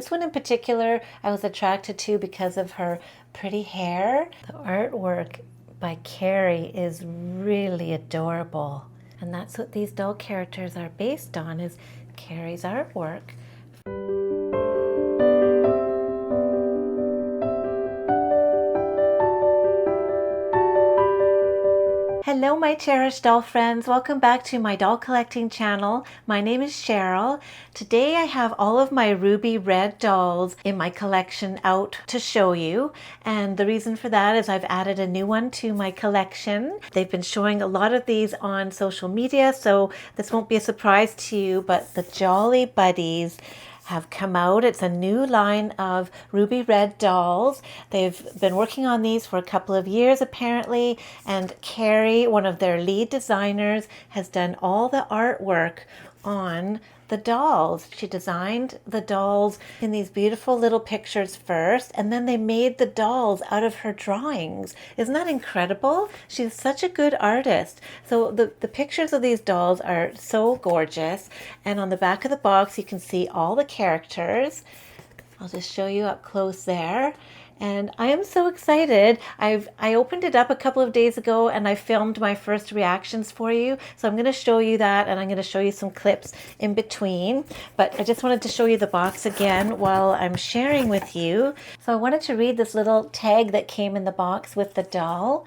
This one in particular I was attracted to because of her pretty hair. The artwork by Carrie is really adorable. And that's what these doll characters are based on, is Carrie's artwork. Hello my cherished doll friends, welcome back to my doll collecting channel. My name is Cheryl. Today I have all of my ruby red dolls in my collection out to show you, and the reason for that is I've added a new one to my collection. They've been showing a lot of these on social media, so this won't be a surprise to you, but the Jolli Buddies have come out. It's a new line of ruby red dolls. They've been working on these for a couple of years apparently, and Carrie, one of their lead designers, has done all the artwork on the dolls. She designed the dolls in these beautiful little pictures first, and then they made the dolls out of her drawings. Isn't that incredible? She's such a good artist. So the pictures of these dolls are so gorgeous, and on the back of the box you can see all the characters. I'll just show you up close there. And I am so excited. I opened it up a couple of days ago and I filmed my first reactions for you. So I'm going to show you that, and I'm going to show you some clips in between. But I just wanted to show you the box again while I'm sharing with you. So I wanted to read this little tag that came in the box with the doll.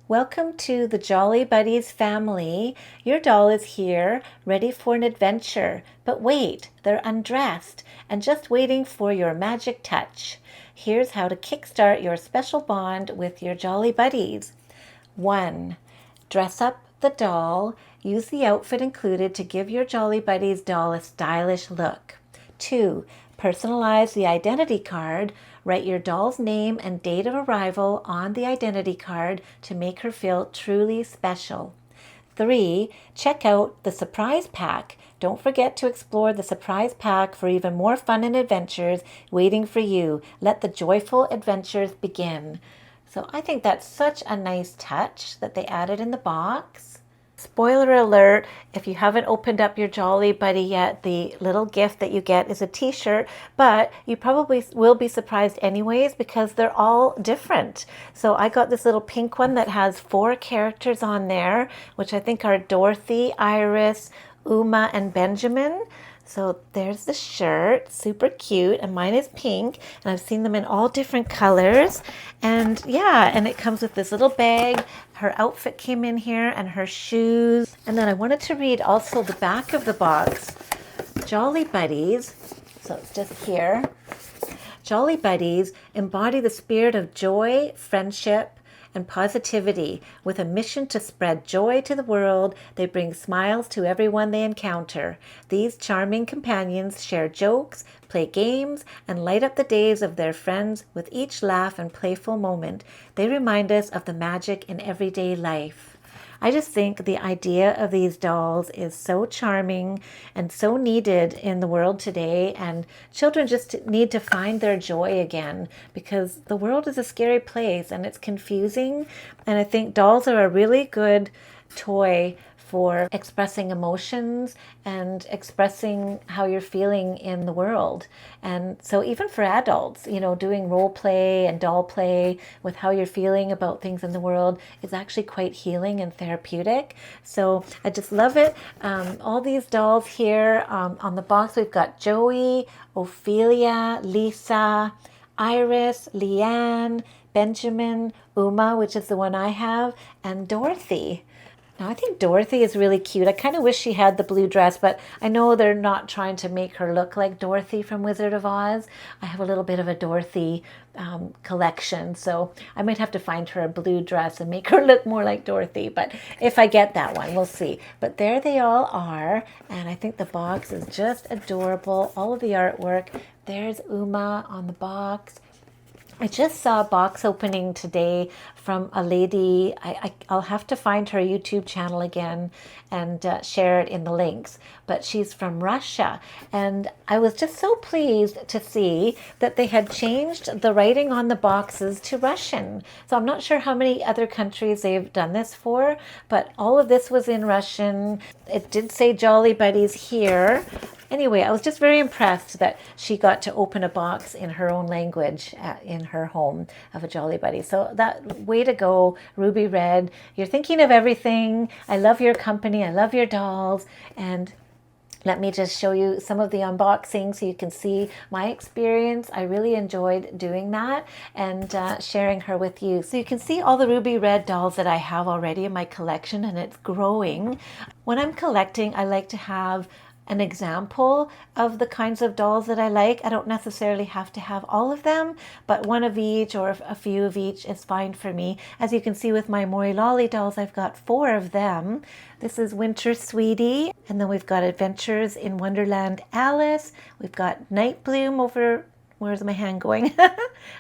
Welcome to the Jolli Buddies family. Your doll is here, ready for an adventure. But wait, they're undressed and just waiting for your magic touch. Here's how to kickstart your special bond with your Jolli Buddies. 1. Dress up the doll. Use the outfit included to give your Jolli Buddies doll a stylish look. 2. Personalize the identity card. Write your doll's name and date of arrival on the identity card to make her feel truly special. 3. Check out the surprise pack. Don't forget to explore the surprise pack for even more fun and adventures waiting for you. Let the joyful adventures begin. So I think that's such a nice touch that they added in the box. Spoiler alert, if you haven't opened up your Jolli Buddy yet, the little gift that you get is a t-shirt, but you probably will be surprised anyways because they're all different. So I got this little pink one that has 4 characters on there, which I think are Dorothy, Iris, Uma, and Benjamin. So there's the shirt, super cute, and mine is pink, and I've seen them in all different colors. And yeah, and it comes with this little bag. Her outfit came in here and her shoes. And then I wanted to read also the back of the box. Jolli Buddies, so it's just here. Jolli Buddies embody the spirit of joy, friendship, and positivity. With a mission to spread joy to the world, they bring smiles to everyone they encounter. These charming companions share jokes, play games, and light up the days of their friends with each laugh and playful moment. They remind us of the magic in everyday life. I just think the idea of these dolls is so charming and so needed in the world today, and children just need to find their joy again because the world is a scary place and it's confusing, and I think dolls are a really good toy for expressing emotions and expressing how you're feeling in the world. And so even for adults, you know, doing role play and doll play with how you're feeling about things in the world is actually quite healing and therapeutic. So I just love it. All these dolls here on the box, we've got Joey, Ophelia, Lisa, Iris, Leanne, Benjamin, Uma, which is the one I have, and Dorothy. Now, I think Dorothy is really cute. I kind of wish she had the blue dress, but I know they're not trying to make her look like Dorothy from Wizard of Oz. I have a little bit of a Dorothy collection, so I might have to find her a blue dress and make her look more like Dorothy, but if I get that one, we'll see. But there they all are, and I think the box is just adorable. All of the artwork. There's Uma on the box. I just saw a box opening today from a lady. I'll have to find her YouTube channel again and share it in the links. But she's from Russia. And I was just so pleased to see that they had changed the writing on the boxes to Russian. So I'm not sure how many other countries they've done this for, but all of this was in Russian. It did say Jolli Buddies here. Anyway, I was just very impressed that she got to open a box in her own language in her home of a Jolli Buddy. So that, way to go, Ruby Red. You're thinking of everything. I love your company. I love your dolls. And let me just show you some of the unboxing so you can see my experience. I really enjoyed doing that and sharing her with you. So you can see all the Ruby Red dolls that I have already in my collection, and it's growing. When I'm collecting, I like to have an example of the kinds of dolls that I like. I don't necessarily have to have all of them, but one of each or a few of each is fine for me. As you can see with my Mori Lolly dolls, I've got 4 of them. This is Winter Sweetie, and then we've got Adventures in Wonderland Alice. We've got Night Bloom over, where's my hand going?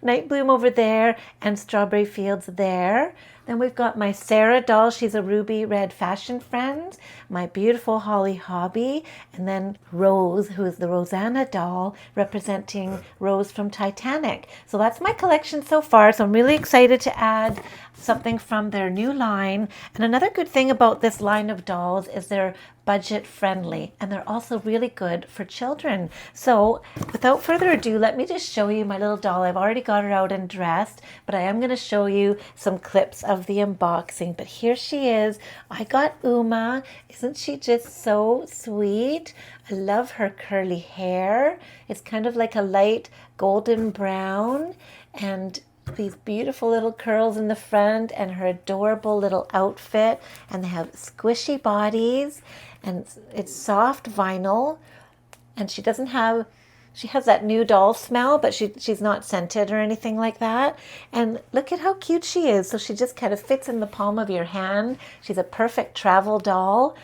Night Bloom over there, and Strawberry Fields there. Then we've got my Sarah doll. She's a Ruby Red fashion friend. My beautiful Holly Hobby. And then Rose, who is the Rosanna doll, representing Rose from Titanic. So that's my collection so far. So I'm really excited to add something from their new line. And another good thing about this line of dolls is they're budget friendly, and they're also really good for children. So without further ado, let me just show you my little doll. I've already got her out and dressed, but I am going to show you some clips of the unboxing. But here she is. I got Uma. Isn't she just so sweet? I love her curly hair. It's kind of like a light golden brown, and these beautiful little curls in the front, and her adorable little outfit, and they have squishy bodies, and it's soft vinyl, and she has that new doll smell, but she's not scented or anything like that. And look at how cute she is. So she just kind of fits in the palm of your hand. She's a perfect travel doll.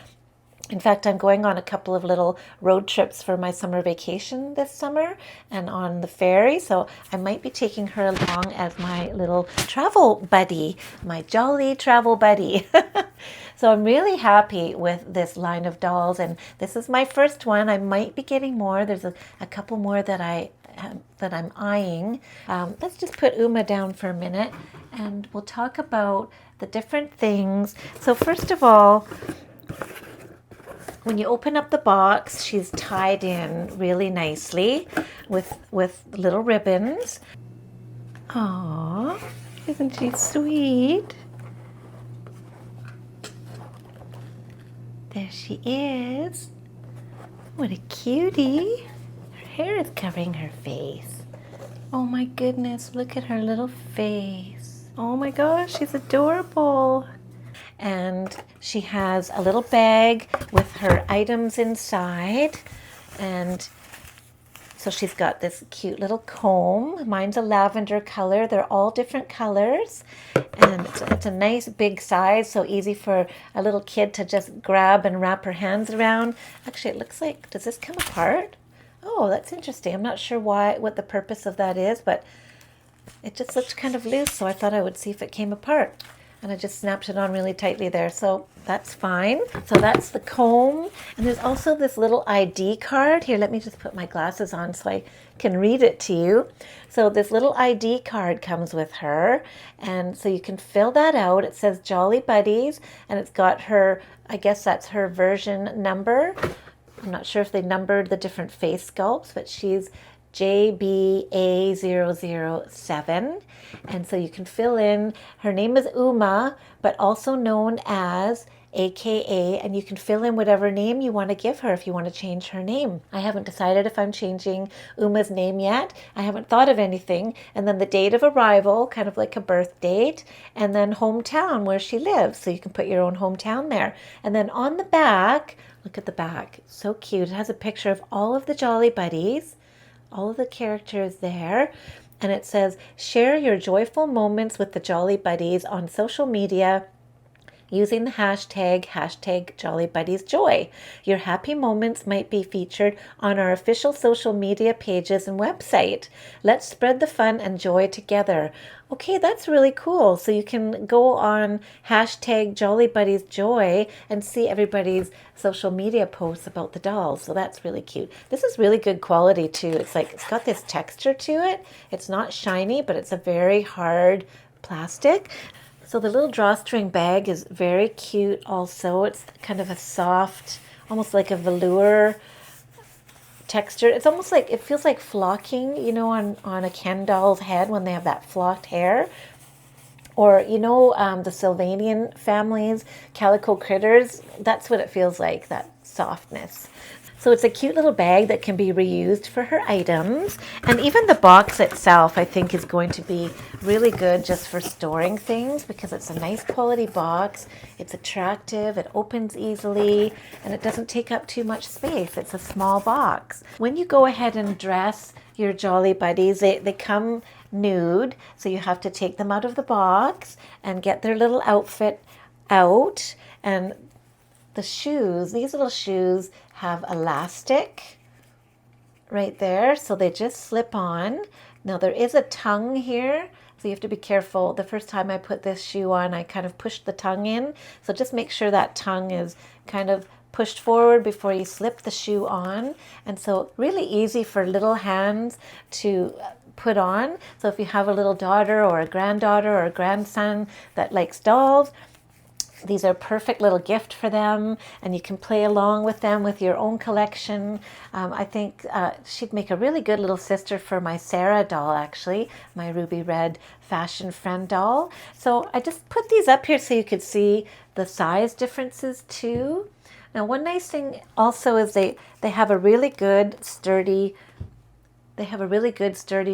In fact, I'm going on a couple of little road trips for my summer vacation this summer and on the ferry. So I might be taking her along as my little travel buddy, my jolly travel buddy. So I'm really happy with this line of dolls, and this is my first one. I might be getting more. There's a couple more that I'm eyeing. Let's just put Uma down for a minute, and we'll talk about the different things. So first of all, when you open up the box, she's tied in really nicely with little ribbons. Aww, isn't she sweet? There she is. What a cutie. Her hair is covering her face. Oh my goodness, look at her little face. Oh my gosh, she's adorable. And she has a little bag with her items inside. And so she's got this cute little comb. Mine's a lavender color. They're all different colors. And it's a nice big size, so easy for a little kid to just grab and wrap her hands around. Actually, it looks like, does this come apart? Oh, that's interesting. I'm not sure what the purpose of that is, but it just looks kind of loose, so I thought I would see if it came apart. And I just snapped it on really tightly there, so that's fine. So that's the comb. And there's also this little ID card. Here, let me just put my glasses on so I can read it to you. So this little ID card comes with her, and so you can fill that out. It says Jolli Buddies, and it's got her, I guess that's her version number. I'm not sure if they numbered the different face sculpts, but she's JBA007, and so you can fill in, her name is Uma, but also known as AKA, and you can fill in whatever name you want to give her if you want to change her name. I haven't decided if I'm changing Uma's name yet. I haven't thought of anything. And then the date of arrival, kind of like a birth date, and then hometown where she lives, so you can put your own hometown there. And then on the back, look at the back, it's so cute. It has a picture of all of the Jolli Buddies, all of the characters there, and it says, share your joyful moments with the Jolli Buddies on social media using the hashtag #JolliBuddiesJoy. Your happy moments might be featured on our official social media pages and website. Let's spread the fun and joy together. Okay, that's really cool. So you can go on #JolliBuddiesJoy and see everybody's social media posts about the dolls. So that's really cute. This is really good quality too. It's like, it's got this texture to it. It's not shiny, but it's a very hard plastic. So the little drawstring bag is very cute also. It's kind of a soft, almost like a velour texture. It's almost like, it feels like flocking, you know, on a Ken doll's head when they have that flocked hair. Or, you know, the Sylvanian families, calico critters, that's what it feels like, that softness. So it's a cute little bag that can be reused for her items. And even the box itself, I think, is going to be really good just for storing things because it's a nice quality box. It's attractive, it opens easily, and it doesn't take up too much space. It's a small box. When you go ahead and dress your Jolli Buddies, they come nude, so you have to take them out of the box and get their little outfit out. And the shoes, these little shoes have elastic right there, so they just slip on. Now there is a tongue here, so you have to be careful. The first time I put this shoe on, I kind of pushed the tongue in, so just make sure that tongue is kind of pushed forward before you slip the shoe on. And so really easy for little hands to put on. So if you have a little daughter or a granddaughter or a grandson that likes dolls, these are a perfect little gift for them, and you can play along with them with your own collection. I think she'd make a really good little sister for my Sarah doll, actually, my Ruby Red fashion friend doll. So I just put these up here so you could see the size differences too. Now one nice thing also is they have a really good sturdy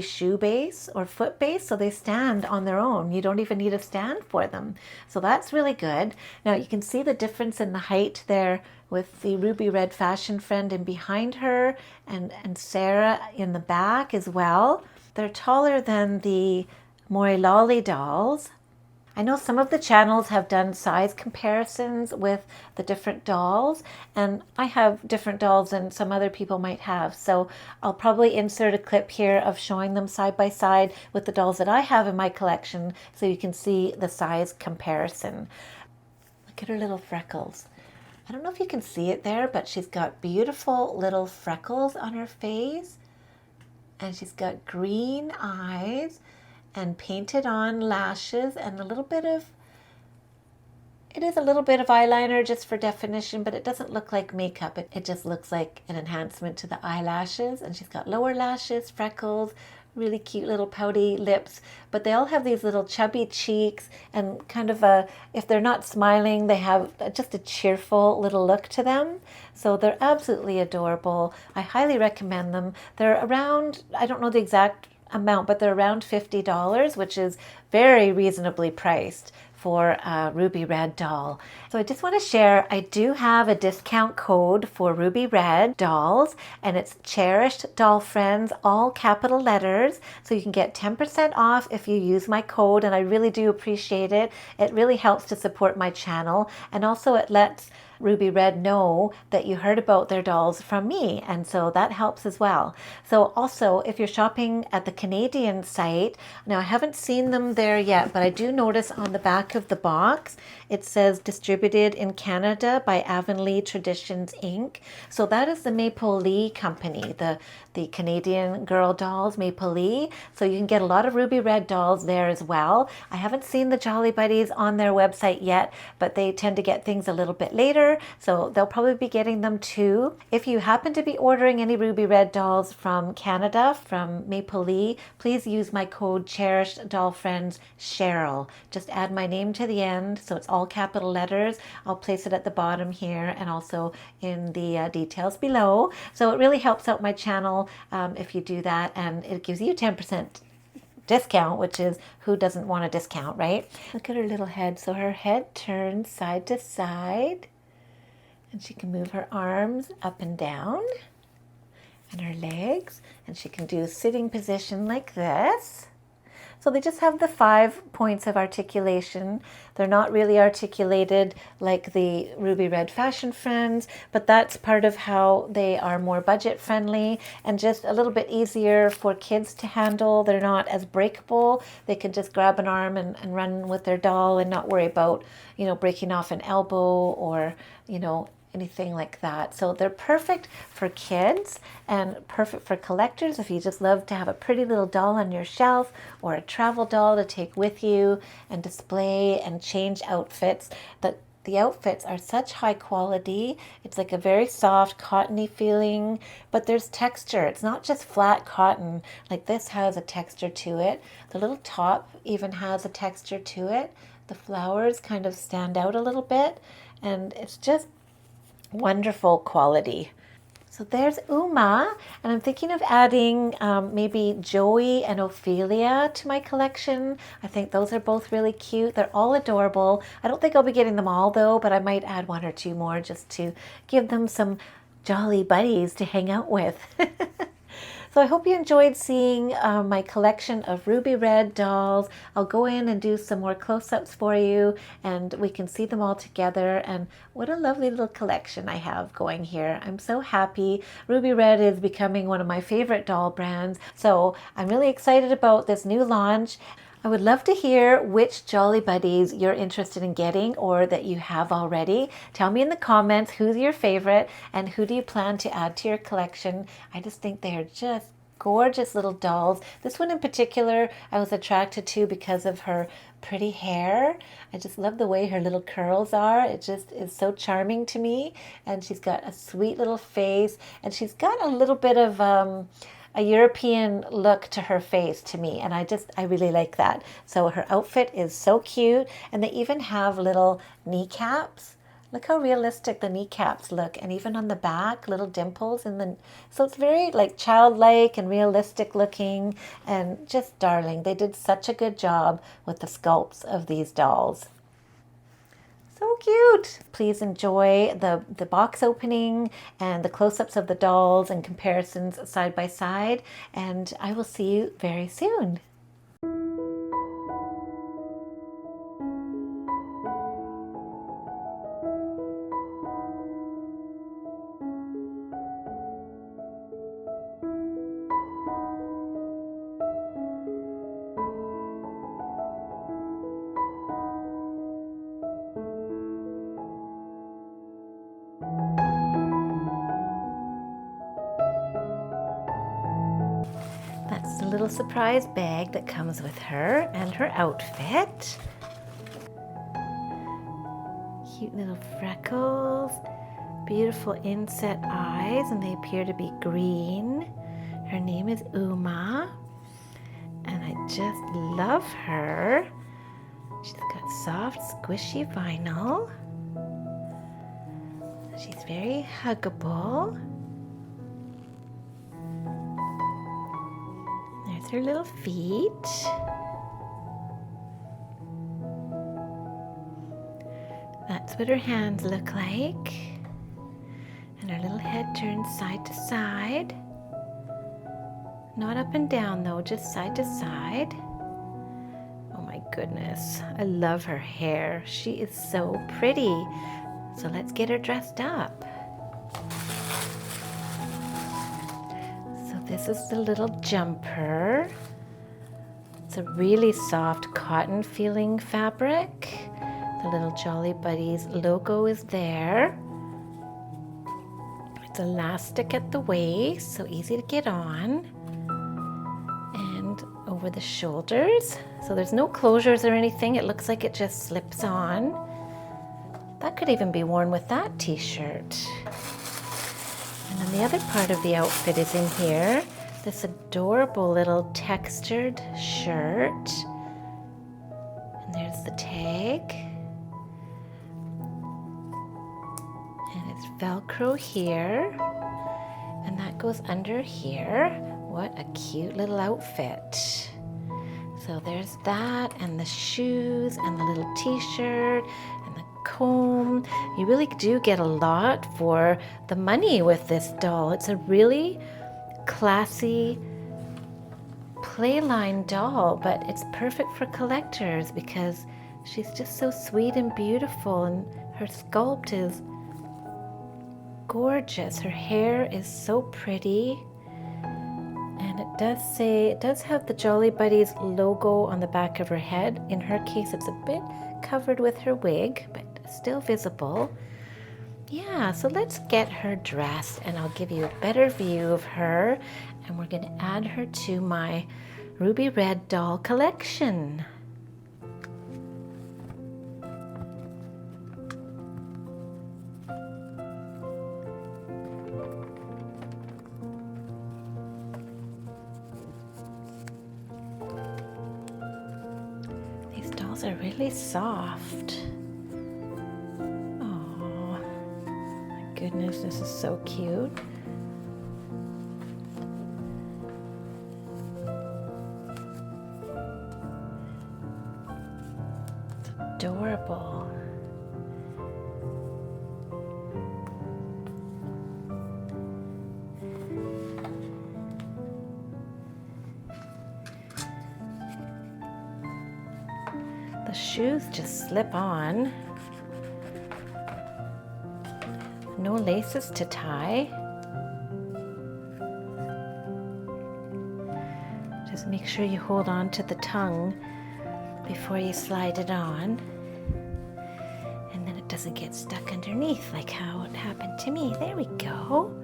shoe base or foot base, so they stand on their own. You don't even need a stand for them. So that's really good. Now you can see the difference in the height there with the Ruby Red fashion friend in behind her and Sarah in the back as well. They're taller than the Moilolly dolls. I know some of the channels have done size comparisons with the different dolls, and I have different dolls than some other people might have. So I'll probably insert a clip here of showing them side by side with the dolls that I have in my collection so you can see the size comparison. Look at her little freckles. I don't know if you can see it there, but she's got beautiful little freckles on her face, and she's got green eyes and painted on lashes and a little bit of, it is a little bit of eyeliner just for definition, but it doesn't look like makeup. It just looks like an enhancement to the eyelashes. And she's got lower lashes, freckles, really cute little pouty lips, but they all have these little chubby cheeks and kind of a, if they're not smiling, they have just a cheerful little look to them. So they're absolutely adorable. I highly recommend them. They're around, I don't know the exact amount, but they're around $50, which is very reasonably priced for a Ruby Red doll. So I just want to share, I do have a discount code for Ruby Red dolls, and it's Cherished Doll Friends, all capital letters. So you can get 10% off if you use my code, and I really do appreciate it. It really helps to support my channel, and also it lets Ruby Red know that you heard about their dolls from me, and so that helps as well. So also, if you're shopping at the Canadian site, now I haven't seen them there yet, but I do notice on the back of the box it says distributed in Canada by Avonlea Traditions Inc. So that is the Maple Leaf company, the Canadian girl dolls, Maple Leaf. So you can get a lot of Ruby Red dolls there as well. I haven't seen the Jolli Buddies on their website yet, but they tend to get things a little bit later, so they'll probably be getting them too. If you happen to be ordering any Ruby Red dolls from Canada, from Maple Leaf, please use my code CHERISHEDDOLLFRIENDSCHERYL. Just add my name to the end, so it's all capital letters. I'll place it at the bottom here and also in the details below. So it really helps out my channel if you do that, and it gives you 10% discount, which is, who doesn't want a discount, right? Look at her little head. So her head turns side to side, and she can move her arms up and down and her legs, and she can do a sitting position like this. So they just have the 5 points of articulation. They're not really articulated like the Ruby Red Fashion Friends, but that's part of how they are more budget friendly and just a little bit easier for kids to handle. They're not as breakable. They can just grab an arm and run with their doll and not worry about, you know, breaking off an elbow or, you know, anything like that. So they're perfect for kids and perfect for collectors if you just love to have a pretty little doll on your shelf or a travel doll to take with you and display and change outfits. The outfits are such high quality. It's like a very soft cottony feeling, but there's texture. It's not just flat cotton. Like this has a texture to it. The little top even has a texture to it. The flowers kind of stand out a little bit, and it's just wonderful quality. So there's Uma, and I'm thinking of adding maybe Joey and Ophelia to my collection. I think those are both really cute. They're all adorable. I don't think I'll be getting them all though, but I might add 1 or 2 more just to give them some jolly buddies to hang out with. So I hope you enjoyed seeing my collection of Ruby Red dolls. I'll go in and do some more close-ups for you and we can see them all together. And what a lovely little collection I have going here. I'm so happy. Ruby Red is becoming one of my favorite doll brands. So I'm really excited about this new launch. I would love to hear which Jolly Buddies you're interested in getting or that you have already. Tell me in the comments who's your favorite and who do you plan to add to your collection. I just think they are just gorgeous little dolls. This one in particular I was attracted to because of her pretty hair. I just love the way her little curls are. It just is so charming to me. And she's got a sweet little face and she's got a little bit of a European look to her face to me, and I really like that. So her outfit is so cute, and they even have little kneecaps. Look how realistic the kneecaps look, and even on the back, little dimples in the, so it's very like childlike and realistic looking and just darling. They did such a good job with the sculpts of these dolls. So cute. Please enjoy the box opening and the close-ups of the dolls and comparisons side by side. And I will see you very soon. That's the little surprise bag that comes with her and her outfit. Cute little freckles, beautiful inset eyes, and they appear to be green. Her name is Uma, and I just love her. She's got soft, squishy vinyl. She's very huggable. There's her little feet. That's what her hands look like. And her little head turns side to side. Not up and down though, just side to side. Oh my goodness, I love her hair. She is so pretty. So let's get her dressed up. This is the little jumper. It's a really soft cotton feeling fabric. The little Jolly Buddies logo is there. It's elastic at the waist, so easy to get on. And over the shoulders. So there's no closures or anything. It looks like it just slips on. That could even be worn with that t-shirt. And then the other part of the outfit is in here. This adorable little textured shirt. And there's the tag. And it's Velcro here. And that goes under here. What a cute little outfit. So there's that, and the shoes, and the little t-shirt, comb. You really do get a lot for the money with this doll. It's a really classy, clay line doll, but it's perfect for collectors because she's just so sweet and beautiful, and her sculpt is gorgeous. Her hair is so pretty, and it does have the Jolli Buddies logo on the back of her head. In her case, it's a bit covered with her wig, but still visible. Yeah, so let's get her dressed and I'll give you a better view of her, and we're going to add her to my Ruby Red doll collection. These dolls are really soft. Goodness, this is so cute. It's adorable. The shoes just slip on. No laces to tie. Just make sure you hold on to the tongue before you slide it on, and then it doesn't get stuck underneath like how it happened to me. There we go.